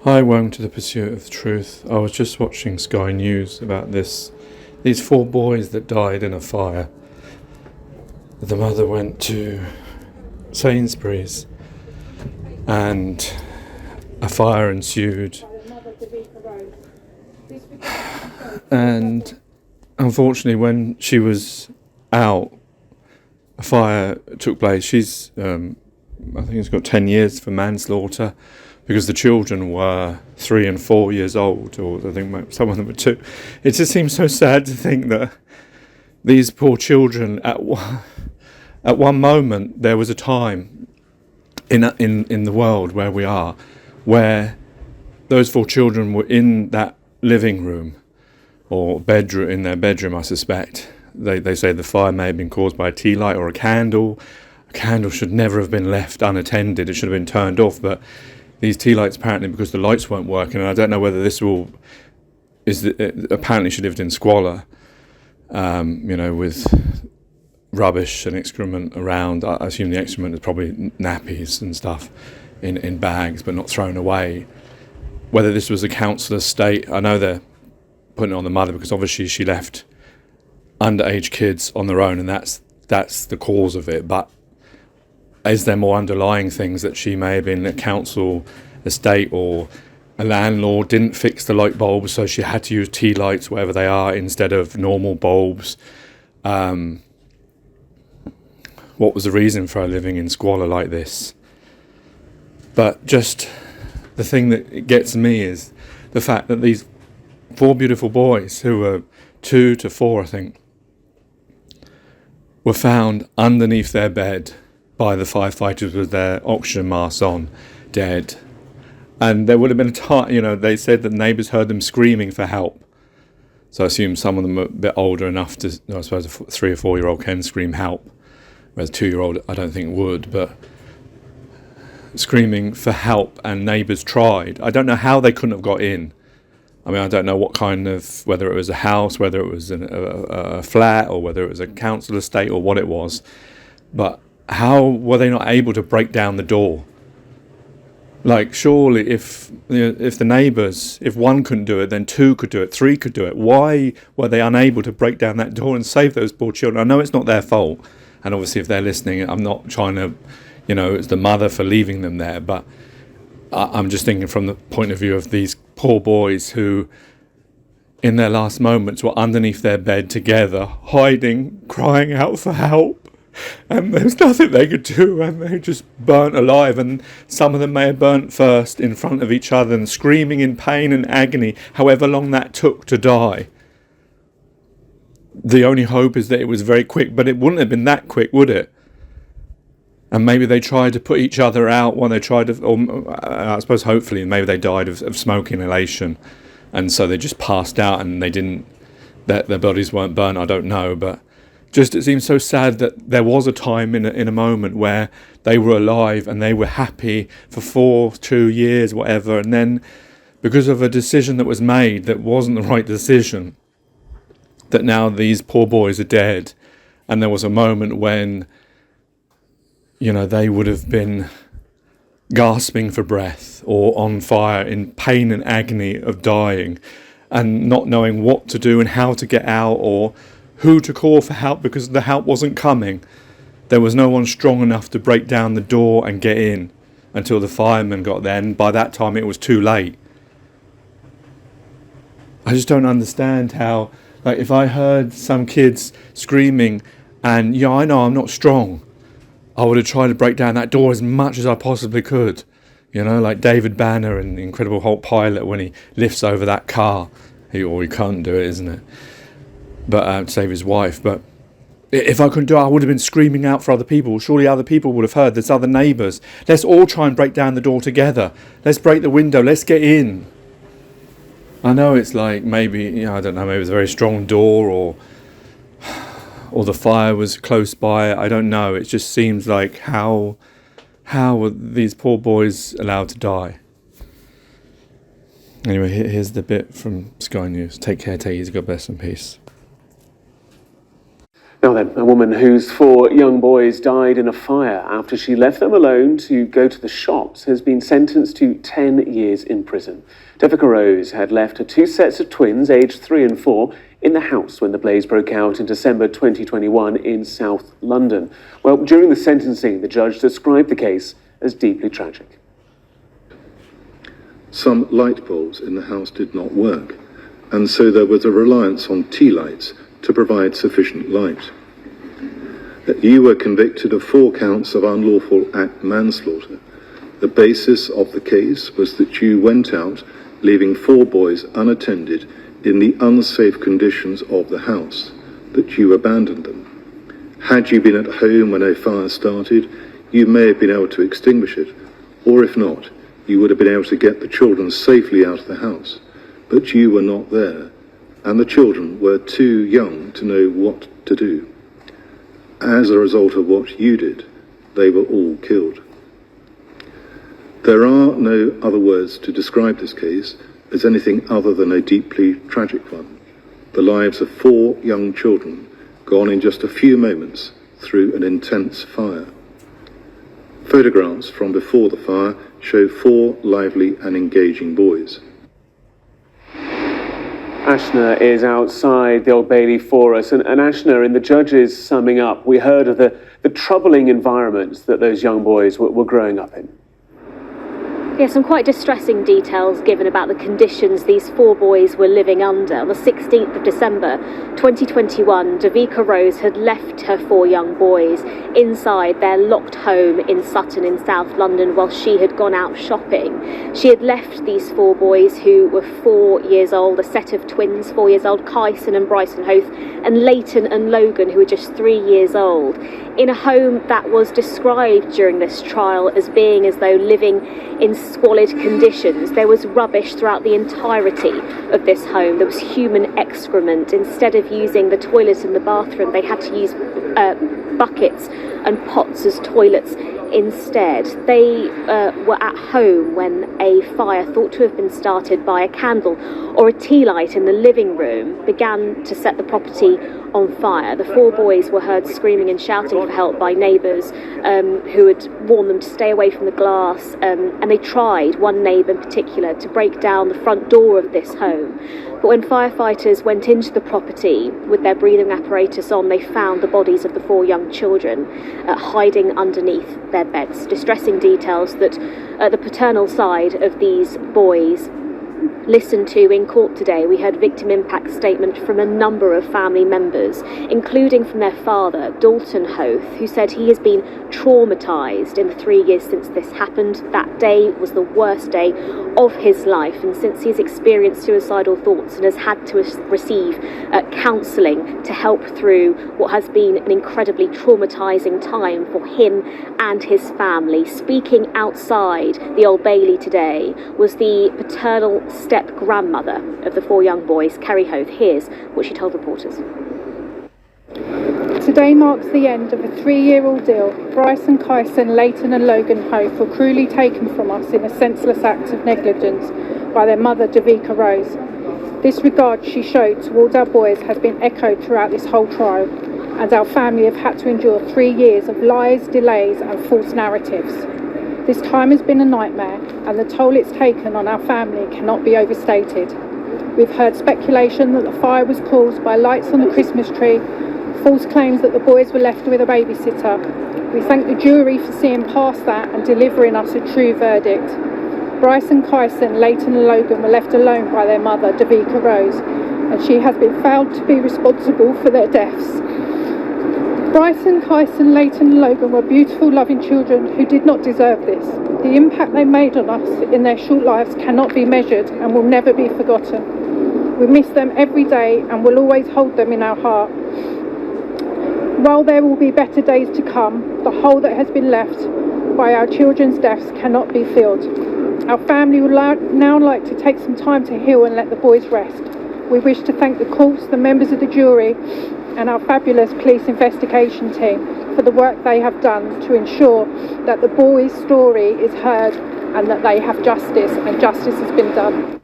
Hi, welcome to the Pursuit of Truth. I was just watching Sky News about these four boys that died in a fire. The mother went to Sainsbury's and a fire ensued. And unfortunately, when she was out, a fire took place. She's, I think it's got 10 years for manslaughter, because the children were 3 and 4 years old, or I think some of them were 2. It just seems so sad to think that these poor children, at one moment, there was a time in the world where we are, where those 4 children were in that living room, or bedroom, in their bedroom, I suspect. They say the fire may have been caused by a tea light or a candle. A candle should never have been left unattended. It should have been turned off, but these tea lights, apparently, because the lights weren't working, and I don't know whether apparently she lived in squalor, with rubbish and excrement around. I assume the excrement is probably nappies and stuff in bags, but not thrown away. Whether this was a council estate, I know they're putting it on the mother, because obviously she left underage kids on their own, and that's the cause of it. But is there more underlying things, that she may have been a council estate, or a landlord didn't fix the light bulbs, so she had to use tea lights, whatever they are, instead of normal bulbs? What was the reason for her living in squalor like this? But just the thing that gets me is the fact that these 4 beautiful boys, who were 2 to 4, I think, were found underneath their bed by the firefighters with their oxygen masks on, dead. And there would have been a time, they said that neighbours heard them screaming for help. So I assume some of them are a bit older enough to, I suppose a 3 or 4 year old can scream help, whereas a 2-year-old I don't think would, but screaming for help, and neighbours tried. I don't know how they couldn't have got in. I mean, I don't know what kind of, whether it was a house, whether it was a flat, or whether it was a council estate, or what it was. But how were they not able to break down the door? Like, surely if the neighbours, if 1 couldn't do it, then 2 could do it, 3 could do it. Why were they unable to break down that door and save those poor children? I know it's not their fault, and obviously if they're listening, I'm not trying to, it's the mother for leaving them there, but I'm just thinking from the point of view of these poor boys who, in their last moments, were underneath their bed together, hiding, crying out for help. And there was nothing they could do, and they just burnt alive. And some of them may have burnt first in front of each other, and screaming in pain and agony, however long that took to die. The only hope is that it was very quick, but it wouldn't have been that quick, would it? And maybe they tried to put each other out when they tried to, or I suppose hopefully maybe they died of smoke inhalation, and so they just passed out and they didn't, their bodies weren't burnt. I don't know, but just it seems so sad that there was a time in a moment where they were alive and they were happy for 2 years, whatever, and then because of a decision that was made that wasn't the right decision, that now these poor boys are dead. And there was a moment when they would have been gasping for breath, or on fire in pain and agony of dying, and not knowing what to do and how to get out, or who to call for help, because the help wasn't coming. There was no one strong enough to break down the door and get in until the firemen got there, and by that time it was too late. I just don't understand how, if I heard some kids screaming, and I know I'm not strong, I would have tried to break down that door as much as I possibly could. Like David Banner in The Incredible Hulk pilot, when he lifts over that car. He can't do it, isn't it? But to save his wife. But if I couldn't do it, I would have been screaming out for other people. Surely other people would have heard. There's other neighbours. Let's all try and break down the door together. Let's break the window. Let's get in. I know it's like maybe, I don't know, maybe it's a very strong door, or the fire was close by. I don't know. It just seems like how were these poor boys allowed to die? Anyway, here's the bit from Sky News. Take care, take it easy, God bless and peace. Now then, a woman whose 4 young boys died in a fire after she left them alone to go to the shops has been sentenced to 10 years in prison. Devika Rose had left her 2 sets of twins, aged 3 and 4, in the house when the blaze broke out in December 2021 in South London. Well, during the sentencing, the judge described the case as deeply tragic. Some light bulbs in the house did not work, and so there was a reliance on tea lights to provide sufficient light. You were convicted of 4 counts of unlawful act manslaughter. The basis of the case was that you went out, leaving 4 boys unattended in the unsafe conditions of the house, that you abandoned them. Had you been at home when a fire started, you may have been able to extinguish it, or if not, you would have been able to get the children safely out of the house. But you were not there, and the children were too young to know what to do. As a result of what you did, they were all killed. There are no other words to describe this case as anything other than a deeply tragic one. The lives of 4 young children gone in just a few moments through an intense fire. Photographs from before the fire show 4 lively and engaging boys. Ashna is outside the Old Bailey for us. And Ashna, in the judge's summing up, we heard of the troubling environments that those young boys were growing up in. Yeah, some quite distressing details given about the conditions these 4 boys were living under. On the 16th of December 2021, Devika Rose had left her 4 young boys inside their locked home in Sutton in South London while she had gone out shopping. She had left these 4 boys who were 4 years old, a set of twins, 4 years old, Kyson and Bryson Hoath, and Leyton and Logan, who were just 3 years old, in a home that was described during this trial as being as though living in squalid conditions. There was rubbish throughout the entirety of this home. There was human excrement. Instead of using the toilet in the bathroom, they had to use buckets and pots as toilets instead. They were at home when a fire thought to have been started by a candle or a tea light in the living room began to set the property on fire. The 4 boys were heard screaming and shouting for help by neighbours who had warned them to stay away from the glass, and they tried, one neighbour in particular, to break down the front door of this home. But when firefighters went into the property with their breathing apparatus on, they found the bodies of the 4 young children hiding underneath their beds. Distressing details that the paternal side of these boys listened to in court today. We heard victim impact statement from a number of family members, including from their father, Bryson Hoath, who said he has been traumatised in the 3 years since this happened. That day was the worst day of his life, and since he's experienced suicidal thoughts and has had to receive counselling to help through what has been an incredibly traumatising time for him and his family. Speaking outside the Old Bailey today was the paternal step-grandmother of the 4 young boys, Kerry Hoath. Here's what she told reporters. Today marks the end of a 3-year ordeal. Bryson, Kyson, Leyton and Logan Hoath were cruelly taken from us in a senseless act of negligence by their mother, Devika Rose. This regard she showed towards our boys has been echoed throughout this whole trial, and our family have had to endure 3 years of lies, delays and false narratives. This time has been a nightmare, and the toll it's taken on our family cannot be overstated. We've heard speculation that the fire was caused by lights on the Christmas tree, false claims that the boys were left with a babysitter. We thank the jury for seeing past that and delivering us a true verdict. Bryson, Kyson, Leyton and Logan were left alone by their mother, Devika Rose, and she has been found to be responsible for their deaths. Bryson, Kyson, Leyton and Logan were beautiful, loving children who did not deserve this. The impact they made on us in their short lives cannot be measured and will never be forgotten. We miss them every day and will always hold them in our heart. While there will be better days to come, the hole that has been left by our children's deaths cannot be filled. Our family would now like to take some time to heal and let the boys rest. We wish to thank the courts, the members of the jury and our fabulous police investigation team for the work they have done to ensure that the boys' story is heard and that they have justice, and justice has been done.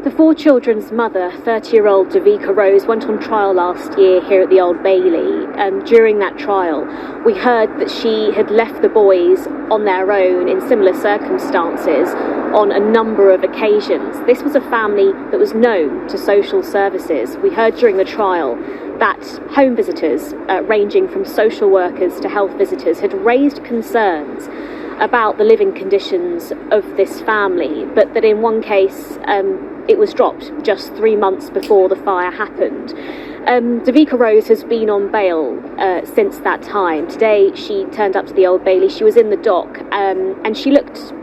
The four children's mother, 30-year-old Davika Rose, went on trial last year here at the Old Bailey. During that trial, we heard that she had left the boys on their own in similar circumstances on a number of occasions. This was a family that was known to social services. We heard during the trial that home visitors, ranging from social workers to health visitors, had raised concerns about the living conditions of this family, but that in one case it was dropped just 3 months before the fire happened. Davika Rose has been on bail since that time. Today she turned up to the Old Bailey. She was in the dock and she looked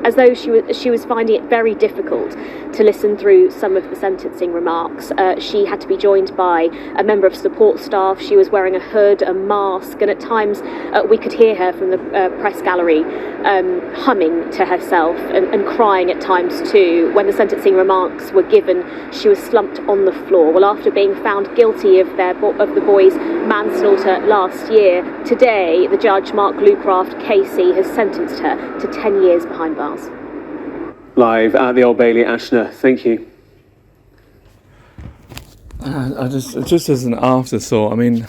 as though she was finding it very difficult to listen through some of the sentencing remarks. She had to be joined by a member of support staff. She was wearing a hood, a mask, and at times we could hear her from the press gallery humming to herself and crying at times too. When the sentencing remarks were given, she was slumped on the floor. Well, after being found guilty of the boys' manslaughter last year, today the judge, Mark Lucraft Casey, has sentenced her to 10 years behind bars. Live at the Old Bailey, Ashna, thank you. Just as an afterthought, I mean,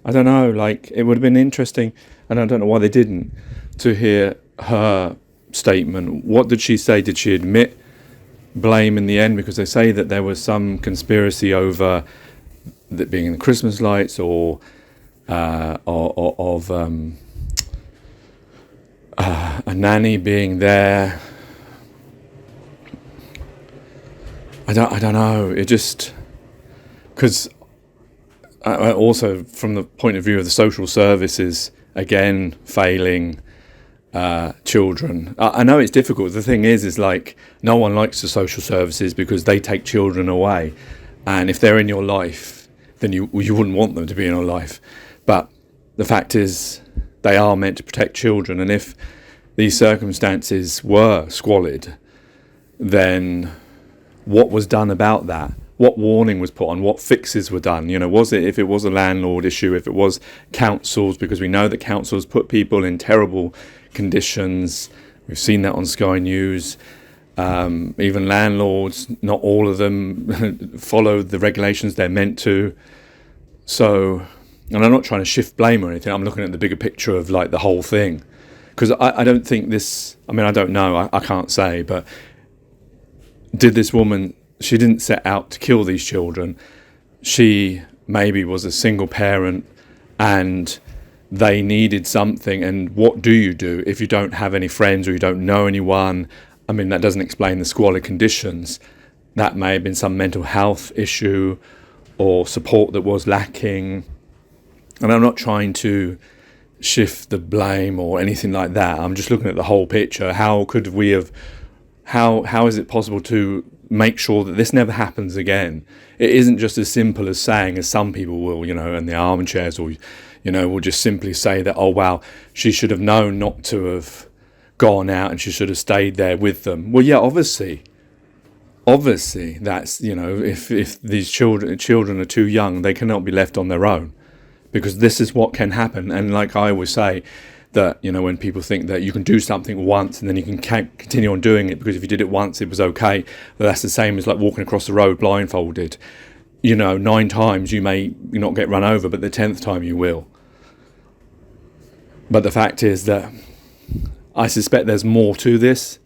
I don't know, like, it would have been interesting, and I don't know why they didn't, to hear her statement. What did she say? Did she admit blame in the end? Because they say that there was some conspiracy over that being in the Christmas lights or of a nanny being there. I don't know. It just, because also from the point of view of the social services, again, failing children. I know it's difficult. The thing is like, no one likes the social services because they take children away. And if they're in your life, then you wouldn't want them to be in your life. But the fact is, they are meant to protect children. And if these circumstances were squalid, then what was done about that? What warning was put on? What fixes were done? You know, was it, if it was a landlord issue, if it was councils, because we know that councils put people in terrible conditions. We've seen that on Sky News. Even landlords, not all of them follow the regulations they're meant to. So, and I'm not trying to shift blame or anything. I'm looking at the bigger picture of like the whole thing. Because I don't think this, I mean, I don't know, I can't say, but did this woman, she didn't set out to kill these children. She maybe was a single parent and they needed something. And what do you do if you don't have any friends or you don't know anyone? I mean, that doesn't explain the squalid conditions. That may have been some mental health issue or support that was lacking. And I'm not trying to shift the blame or anything like that. I'm just looking at the whole picture. How could we have, how is it possible to make sure that this never happens again? It isn't just as simple as saying, as some people will, you know, in the armchairs, or, you know, will just simply say that, oh, wow, she should have known not to have gone out and she should have stayed there with them. Well, yeah, obviously that's, you know, if these children are too young, they cannot be left on their own, because this is what can happen. And like I always say, that, you know, when people think that you can do something once and then you can continue on doing it because if you did it once it was okay, well, that's the same as like walking across the road blindfolded. You know, 9 times you may not get run over, but the 10th time you will. But the fact is that I suspect there's more to this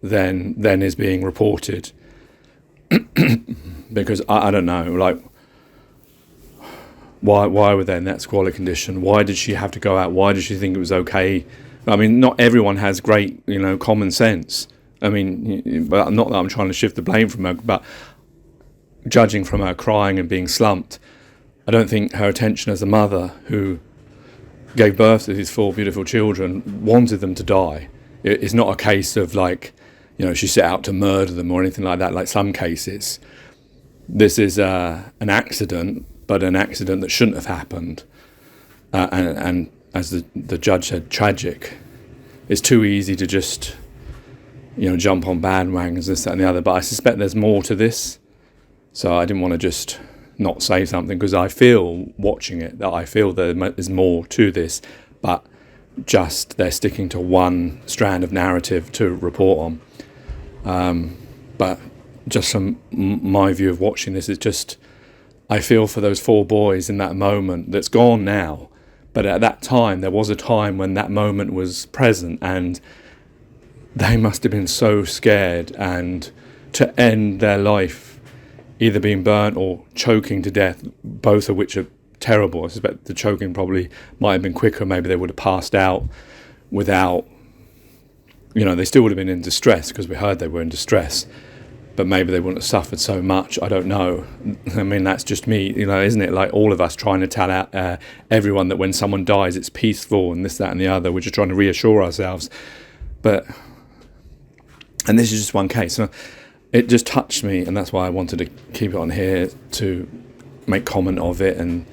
than is being reported. Because I don't know, like, why were they in that squalid condition? Why did she have to go out? Why did she think it was okay? I mean, not everyone has great, you know, common sense. I mean, but not that I'm trying to shift the blame from her, but judging from her crying and being slumped, I don't think her attention as a mother who gave birth to these 4 beautiful children wanted them to die. It's not a case of like, you know, she set out to murder them or anything like that, like some cases. This is an accident, but an accident that shouldn't have happened. And as the judge said, tragic. It's too easy to just, you know, jump on bandwagons, this, that and the other. But I suspect there's more to this. So I didn't want to just not say something, because I feel, watching it, that I feel there is more to this. But just they're sticking to one strand of narrative to report on. But just from my view of watching this, it's just, I feel for those 4 boys in that moment that's gone now. But at that time, there was a time when that moment was present, and they must have been so scared, and to end their life either being burnt or choking to death, both of which are terrible. I suspect the choking probably might have been quicker. Maybe they would have passed out without, they still would have been in distress because we heard they were in distress, but maybe they wouldn't have suffered so much. I don't know. I mean, that's just me, isn't it? Like all of us trying to tell out everyone that when someone dies, it's peaceful and this, that and the other. We're just trying to reassure ourselves. And this is just one case. So it just touched me, and that's why I wanted to keep it on here to make comment of it, and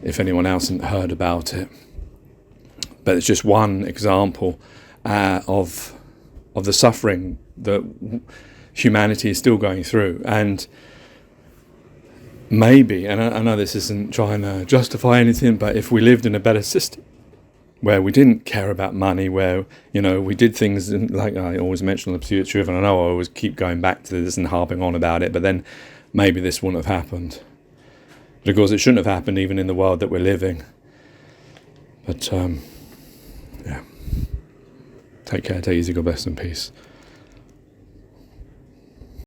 if anyone else hadn't heard about it. But it's just one example of the suffering that humanity is still going through. And maybe, and I know this isn't trying to justify anything, but if we lived in a better system where we didn't care about money, where, we did things like I always mention on The Pursuit of Truth, and I know I always keep going back to this and harping on about it, but then maybe this wouldn't have happened. Because it shouldn't have happened even in the world that we're living. But, yeah. Take care, take it easy, God bless, and peace.